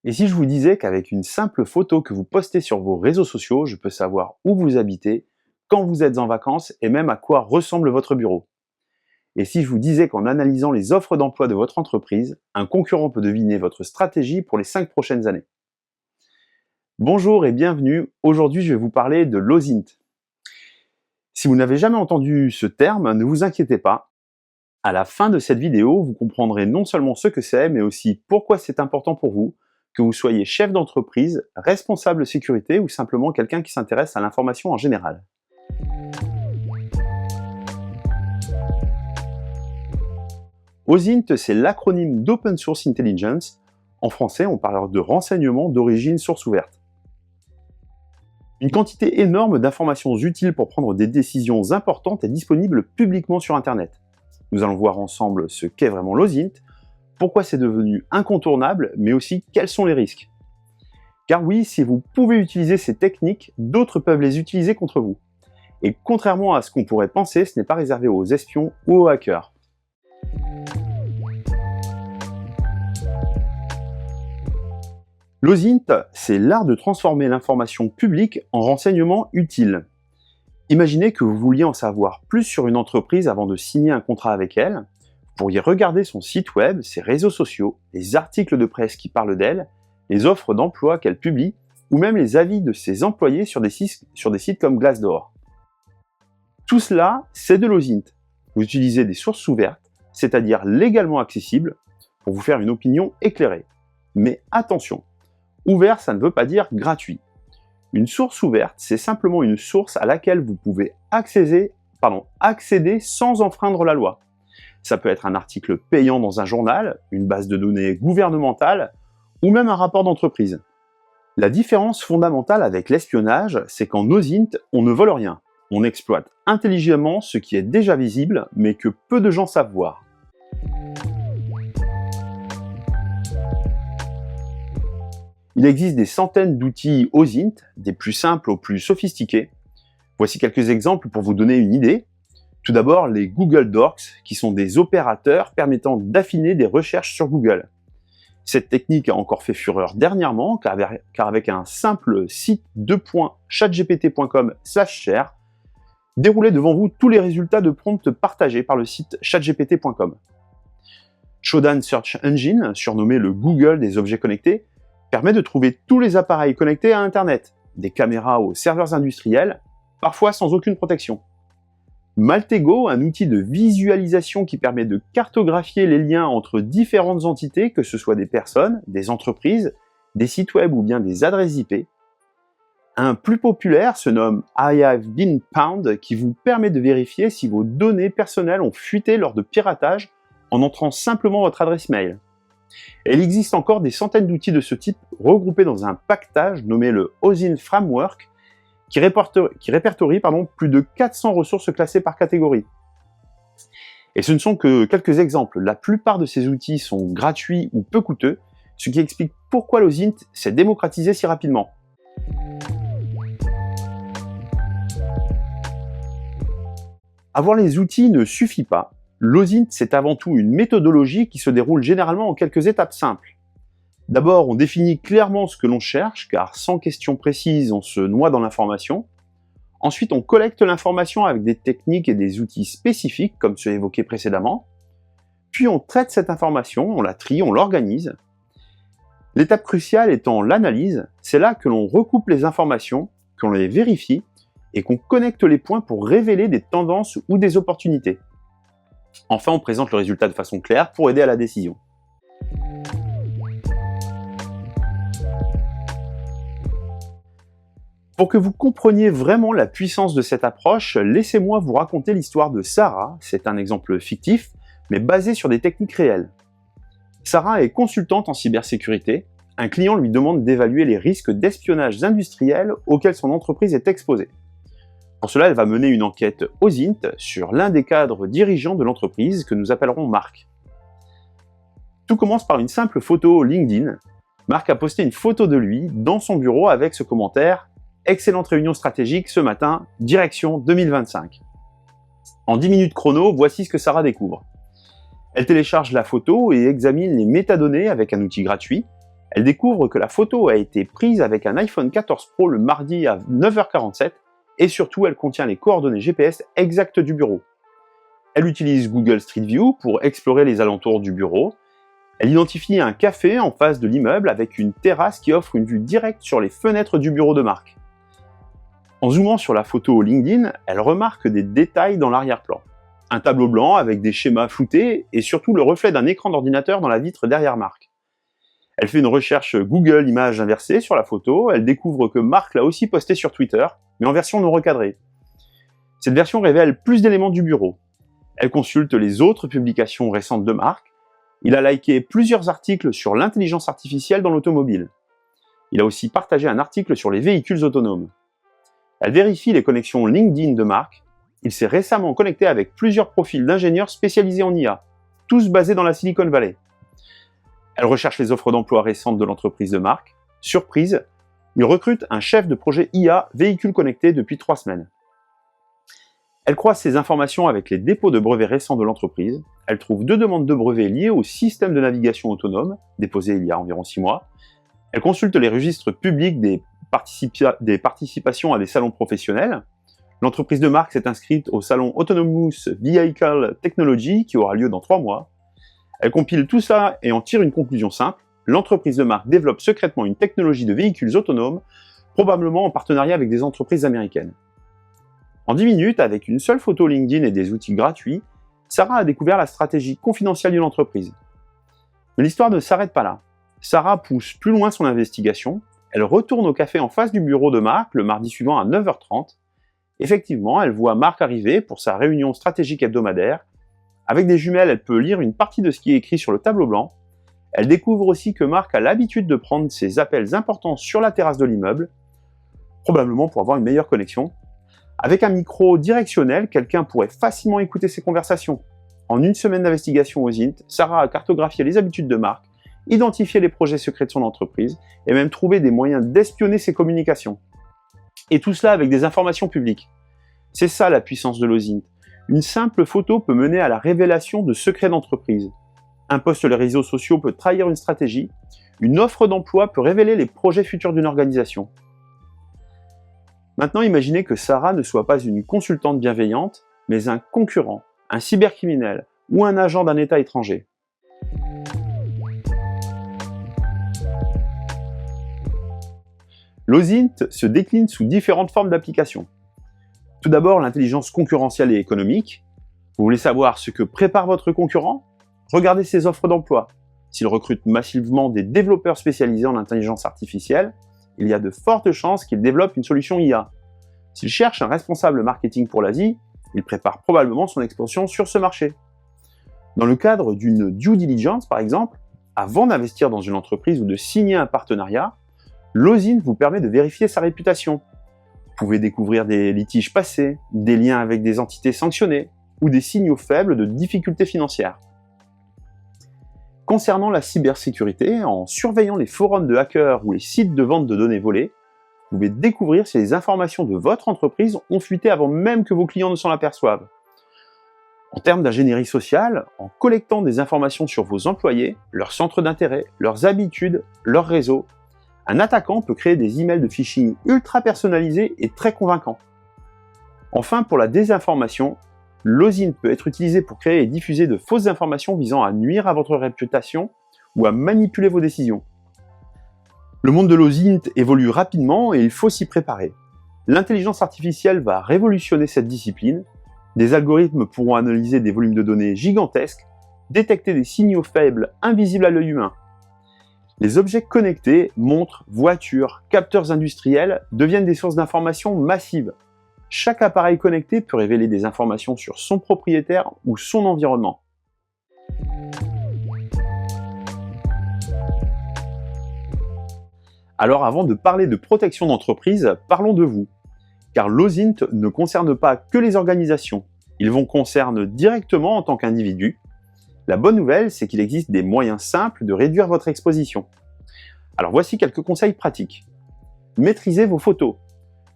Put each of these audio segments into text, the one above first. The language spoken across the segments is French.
Et si je vous disais qu'avec une simple photo que vous postez sur vos réseaux sociaux, je peux savoir où vous habitez, quand vous êtes en vacances et même à quoi ressemble votre bureau? Et si je vous disais qu'en analysant les offres d'emploi de votre entreprise, un concurrent peut deviner votre stratégie pour les 5 prochaines années? Bonjour et bienvenue, aujourd'hui je vais vous parler de l'OSINT. Si vous n'avez jamais entendu ce terme, ne vous inquiétez pas. À la fin de cette vidéo, vous comprendrez non seulement ce que c'est, mais aussi pourquoi c'est important pour vous, que vous soyez chef d'entreprise, responsable sécurité ou simplement quelqu'un qui s'intéresse à l'information en général. OSINT, c'est l'acronyme d'Open Source Intelligence. En français, on parle de renseignements d'origine source ouverte. Une quantité énorme d'informations utiles pour prendre des décisions importantes est disponible publiquement sur Internet. Nous allons voir ensemble ce qu'est vraiment l'OSINT, pourquoi c'est devenu incontournable, mais aussi quels sont les risques. Car oui, si vous pouvez utiliser ces techniques, d'autres peuvent les utiliser contre vous. Et contrairement à ce qu'on pourrait penser, ce n'est pas réservé aux espions ou aux hackers. L'OSINT, c'est l'art de transformer l'information publique en renseignements utiles. Imaginez que vous vouliez en savoir plus sur une entreprise avant de signer un contrat avec elle. Vous pourriez regarder son site web, ses réseaux sociaux, les articles de presse qui parlent d'elle, les offres d'emploi qu'elle publie, ou même les avis de ses employés sur des sites comme Glassdoor. Tout cela, c'est de l'OSINT. Vous utilisez des sources ouvertes, c'est-à-dire légalement accessibles, pour vous faire une opinion éclairée. Mais attention, ouvert, ça ne veut pas dire gratuit. Une source ouverte, c'est simplement une source à laquelle vous pouvez accéder sans enfreindre la loi. Ça peut être un article payant dans un journal, une base de données gouvernementale, ou même un rapport d'entreprise. La différence fondamentale avec l'espionnage, c'est qu'en OSINT, on ne vole rien. On exploite intelligemment ce qui est déjà visible, mais que peu de gens savent voir. Il existe des centaines d'outils OSINT, des plus simples aux plus sophistiqués. Voici quelques exemples pour vous donner une idée. Tout d'abord, les Google Docs, qui sont des opérateurs permettant d'affiner des recherches sur Google. Cette technique a encore fait fureur dernièrement, car avec un simple site chatgpt.com/share, déroulez devant vous tous les résultats de prompts partagés par le site chatgpt.com. Shodan Search Engine, surnommé le Google des objets connectés, permet de trouver tous les appareils connectés à Internet, des caméras aux serveurs industriels, parfois sans aucune protection. Maltego, un outil de visualisation qui permet de cartographier les liens entre différentes entités, que ce soit des personnes, des entreprises, des sites web ou bien des adresses IP. Un plus populaire se nomme I Have Been Pwned, qui vous permet de vérifier si vos données personnelles ont fuité lors de piratage en entrant simplement votre adresse mail. Et il existe encore des centaines d'outils de ce type regroupés dans un pactage nommé le OSINT Framework qui répertorie plus de 400 ressources classées par catégorie. Et ce ne sont que quelques exemples. La plupart de ces outils sont gratuits ou peu coûteux, ce qui explique pourquoi l'OSINT s'est démocratisé si rapidement. Avoir les outils ne suffit pas. L'OSINT, c'est avant tout une méthodologie qui se déroule généralement en quelques étapes simples. D'abord, on définit clairement ce que l'on cherche, car sans question précise, on se noie dans l'information. Ensuite, on collecte l'information avec des techniques et des outils spécifiques, comme ceux évoqués précédemment. Puis on traite cette information, on la trie, on l'organise. L'étape cruciale étant l'analyse, c'est là que l'on recoupe les informations, qu'on les vérifie, et qu'on connecte les points pour révéler des tendances ou des opportunités. Enfin, on présente le résultat de façon claire pour aider à la décision. Pour que vous compreniez vraiment la puissance de cette approche, laissez-moi vous raconter l'histoire de Sarah. C'est un exemple fictif, mais basé sur des techniques réelles. Sarah est consultante en cybersécurité. Un client lui demande d'évaluer les risques d'espionnage industriel auxquels son entreprise est exposée. Pour cela, elle va mener une enquête OSINT sur l'un des cadres dirigeants de l'entreprise que nous appellerons Marc. Tout commence par une simple photo LinkedIn. Marc a posté une photo de lui dans son bureau avec ce commentaire « Excellente réunion stratégique ce matin, direction 2025 ». En 10 minutes chrono, voici ce que Sarah découvre. Elle télécharge la photo et examine les métadonnées avec un outil gratuit. Elle découvre que la photo a été prise avec un iPhone 14 Pro le mardi à 9h47 et surtout elle contient les coordonnées GPS exactes du bureau. Elle utilise Google Street View pour explorer les alentours du bureau. Elle identifie un café en face de l'immeuble avec une terrasse qui offre une vue directe sur les fenêtres du bureau de Marc. En zoomant sur la photo LinkedIn, elle remarque des détails dans l'arrière-plan. Un tableau blanc avec des schémas floutés et surtout le reflet d'un écran d'ordinateur dans la vitre derrière Marc. Elle fait une recherche Google Images inversée sur la photo, elle découvre que Marc l'a aussi posté sur Twitter, mais en version non recadrée. Cette version révèle plus d'éléments du bureau. Elle consulte les autres publications récentes de Marc. Il a liké plusieurs articles sur l'intelligence artificielle dans l'automobile. Il a aussi partagé un article sur les véhicules autonomes. Elle vérifie les connexions LinkedIn de Marc. Il s'est récemment connecté avec plusieurs profils d'ingénieurs spécialisés en IA, tous basés dans la Silicon Valley. Elle recherche les offres d'emploi récentes de l'entreprise de Marc. Surprise, il recrute un chef de projet IA véhicules connectés depuis 3 semaines. Elle croise ces informations avec les dépôts de brevets récents de l'entreprise. Elle trouve 2 demandes de brevets liées au système de navigation autonome, déposées il y a environ 6 mois. Elle consulte les registres publics des participations à des salons professionnels. L'entreprise de Marc s'est inscrite au salon Autonomous Vehicle Technology qui aura lieu dans 3 mois. Elle compile tout ça et en tire une conclusion simple. L'entreprise de Marc développe secrètement une technologie de véhicules autonomes, probablement en partenariat avec des entreprises américaines. En 10 minutes, avec une seule photo LinkedIn et des outils gratuits, Sarah a découvert la stratégie confidentielle d'une entreprise. Mais l'histoire ne s'arrête pas là. Sarah pousse plus loin son investigation. Elle retourne au café en face du bureau de Marc le mardi suivant à 9h30. Effectivement, elle voit Marc arriver pour sa réunion stratégique hebdomadaire. Avec des jumelles, elle peut lire une partie de ce qui est écrit sur le tableau blanc. Elle découvre aussi que Marc a l'habitude de prendre ses appels importants sur la terrasse de l'immeuble, probablement pour avoir une meilleure connexion. Avec un micro directionnel, quelqu'un pourrait facilement écouter ses conversations. En une semaine d'investigation aux INT, Sarah a cartographié les habitudes de Marc, identifié les projets secrets de son entreprise et même trouvé des moyens d'espionner ses communications. Et tout cela avec des informations publiques. C'est ça la puissance de l'OSINT. Une simple photo peut mener à la révélation de secrets d'entreprise. Un post sur les réseaux sociaux peut trahir une stratégie. Une offre d'emploi peut révéler les projets futurs d'une organisation. Maintenant, imaginez que Sarah ne soit pas une consultante bienveillante, mais un concurrent, un cybercriminel ou un agent d'un État étranger. L'OSINT se décline sous différentes formes d'applications. Tout d'abord, l'intelligence concurrentielle et économique. Vous voulez savoir ce que prépare votre concurrent? Regardez ses offres d'emploi. S'il recrute massivement des développeurs spécialisés en intelligence artificielle, il y a de fortes chances qu'il développe une solution IA. S'il cherche un responsable marketing pour l'Asie, il prépare probablement son expansion sur ce marché. Dans le cadre d'une due diligence, par exemple, avant d'investir dans une entreprise ou de signer un partenariat, l'OSINT vous permet de vérifier sa réputation. Vous pouvez découvrir des litiges passés, des liens avec des entités sanctionnées ou des signaux faibles de difficultés financières. Concernant la cybersécurité, en surveillant les forums de hackers ou les sites de vente de données volées, vous pouvez découvrir si les informations de votre entreprise ont fuité avant même que vos clients ne s'en aperçoivent. En termes d'ingénierie sociale, en collectant des informations sur vos employés, leurs centres d'intérêt, leurs habitudes, leurs réseaux, un attaquant peut créer des emails de phishing ultra personnalisés et très convaincants. Enfin, pour la désinformation, l'OSINT peut être utilisé pour créer et diffuser de fausses informations visant à nuire à votre réputation ou à manipuler vos décisions. Le monde de l'OSINT évolue rapidement et il faut s'y préparer. L'intelligence artificielle va révolutionner cette discipline. Des algorithmes pourront analyser des volumes de données gigantesques, détecter des signaux faibles invisibles à l'œil humain. Les objets connectés, montres, voitures, capteurs industriels deviennent des sources d'informations massives. Chaque appareil connecté peut révéler des informations sur son propriétaire ou son environnement. Alors avant de parler de protection d'entreprise, parlons de vous. Car l'OSINT ne concerne pas que les organisations, il vous concerne directement en tant qu'individu. La bonne nouvelle, c'est qu'il existe des moyens simples de réduire votre exposition. Alors voici quelques conseils pratiques. Maîtrisez vos photos.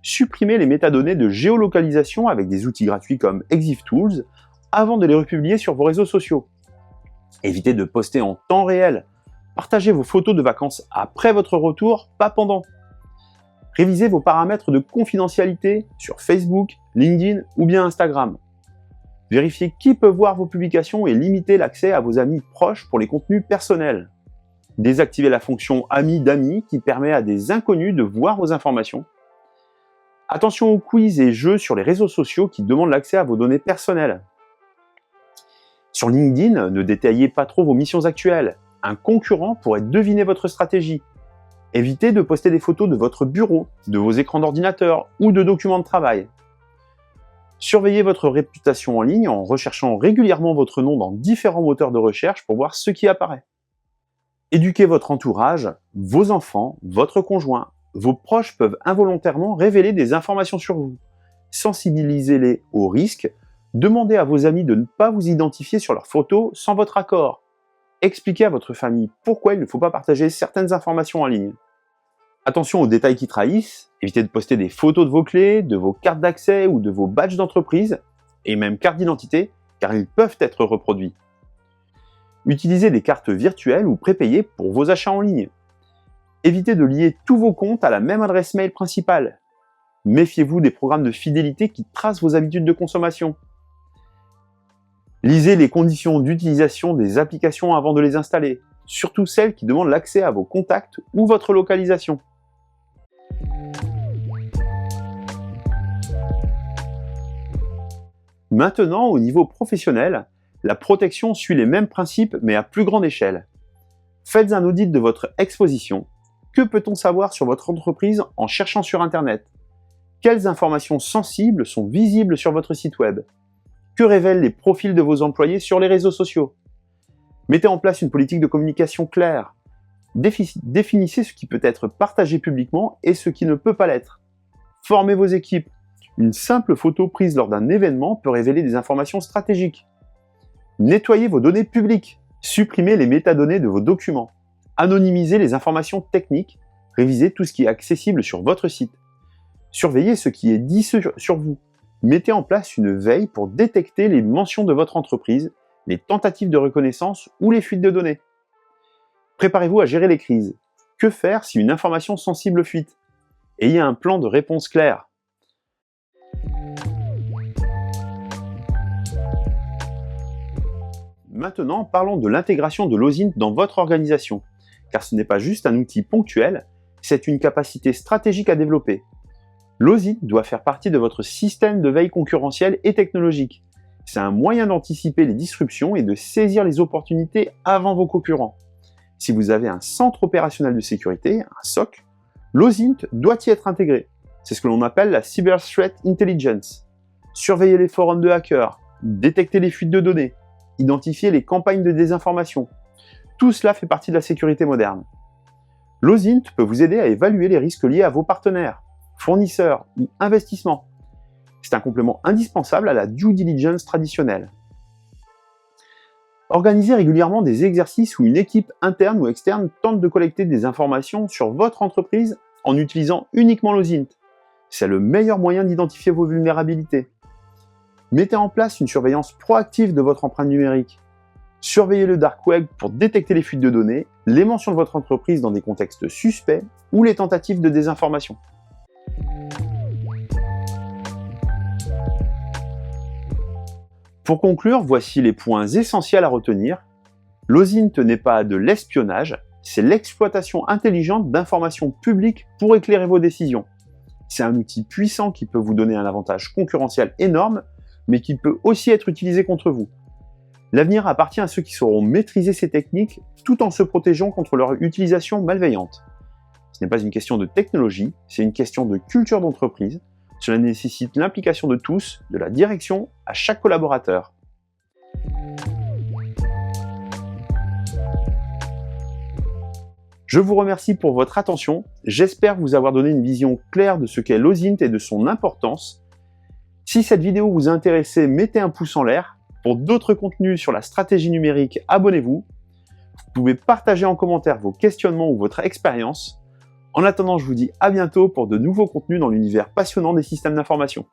Supprimez les métadonnées de géolocalisation avec des outils gratuits comme ExifTools avant de les republier sur vos réseaux sociaux. Évitez de poster en temps réel. Partagez vos photos de vacances après votre retour, pas pendant. Révisez vos paramètres de confidentialité sur Facebook, LinkedIn ou bien Instagram. Vérifiez qui peut voir vos publications et limitez l'accès à vos amis proches pour les contenus personnels. Désactivez la fonction Amis d'amis qui permet à des inconnus de voir vos informations. Attention aux quiz et jeux sur les réseaux sociaux qui demandent l'accès à vos données personnelles. Sur LinkedIn, ne détaillez pas trop vos missions actuelles. Un concurrent pourrait deviner votre stratégie. Évitez de poster des photos de votre bureau, de vos écrans d'ordinateur ou de documents de travail. Surveillez votre réputation en ligne en recherchant régulièrement votre nom dans différents moteurs de recherche pour voir ce qui apparaît. Éduquez votre entourage, vos enfants, votre conjoint. Vos proches peuvent involontairement révéler des informations sur vous. Sensibilisez-les aux risques. Demandez à vos amis de ne pas vous identifier sur leurs photos sans votre accord. Expliquez à votre famille pourquoi il ne faut pas partager certaines informations en ligne. Attention aux détails qui trahissent, évitez de poster des photos de vos clés, de vos cartes d'accès ou de vos badges d'entreprise, et même cartes d'identité, car ils peuvent être reproduits. Utilisez des cartes virtuelles ou prépayées pour vos achats en ligne. Évitez de lier tous vos comptes à la même adresse mail principale. Méfiez-vous des programmes de fidélité qui tracent vos habitudes de consommation. Lisez les conditions d'utilisation des applications avant de les installer, surtout celles qui demandent l'accès à vos contacts ou votre localisation. Maintenant, au niveau professionnel, la protection suit les mêmes principes mais à plus grande échelle. Faites un audit de votre exposition. Que peut-on savoir sur votre entreprise en cherchant sur Internet? Quelles informations sensibles sont visibles sur votre site web? Que révèlent les profils de vos employés sur les réseaux sociaux? Mettez en place une politique de communication claire. Définissez ce qui peut être partagé publiquement et ce qui ne peut pas l'être. Formez vos équipes. Une simple photo prise lors d'un événement peut révéler des informations stratégiques. Nettoyez vos données publiques. Supprimez les métadonnées de vos documents. Anonymisez les informations techniques. Révisez tout ce qui est accessible sur votre site. Surveillez ce qui est dit sur vous. Mettez en place une veille pour détecter les mentions de votre entreprise, les tentatives de reconnaissance ou les fuites de données. Préparez-vous à gérer les crises. Que faire si une information sensible fuite? Ayez un plan de réponse clair. Maintenant, parlons de l'intégration de l'OSINT dans votre organisation, car ce n'est pas juste un outil ponctuel, c'est une capacité stratégique à développer. L'OSINT doit faire partie de votre système de veille concurrentielle et technologique. C'est un moyen d'anticiper les disruptions et de saisir les opportunités avant vos concurrents. Si vous avez un centre opérationnel de sécurité, un SOC, l'OSINT doit y être intégré. C'est ce que l'on appelle la Cyber Threat Intelligence. Surveiller les forums de hackers, détecter les fuites de données, identifier les campagnes de désinformation. Tout cela fait partie de la sécurité moderne. L'OSINT peut vous aider à évaluer les risques liés à vos partenaires, fournisseurs ou investissements. C'est un complément indispensable à la due diligence traditionnelle. Organisez régulièrement des exercices où une équipe interne ou externe tente de collecter des informations sur votre entreprise en utilisant uniquement l'OSINT. C'est le meilleur moyen d'identifier vos vulnérabilités. Mettez en place une surveillance proactive de votre empreinte numérique. Surveillez le dark web pour détecter les fuites de données, les mentions de votre entreprise dans des contextes suspects ou les tentatives de désinformation. Pour conclure, voici les points essentiels à retenir. L'OSINT n'est pas de l'espionnage, c'est l'exploitation intelligente d'informations publiques pour éclairer vos décisions. C'est un outil puissant qui peut vous donner un avantage concurrentiel énorme, mais qui peut aussi être utilisé contre vous. L'avenir appartient à ceux qui sauront maîtriser ces techniques tout en se protégeant contre leur utilisation malveillante. Ce n'est pas une question de technologie, c'est une question de culture d'entreprise. Cela nécessite l'implication de tous, de la direction à chaque collaborateur. Je vous remercie pour votre attention. J'espère vous avoir donné une vision claire de ce qu'est l'OSINT et de son importance. Si cette vidéo vous a intéressé, mettez un pouce en l'air. Pour d'autres contenus sur la stratégie numérique, abonnez-vous. Vous pouvez partager en commentaire vos questionnements ou votre expérience. En attendant, je vous dis à bientôt pour de nouveaux contenus dans l'univers passionnant des systèmes d'information.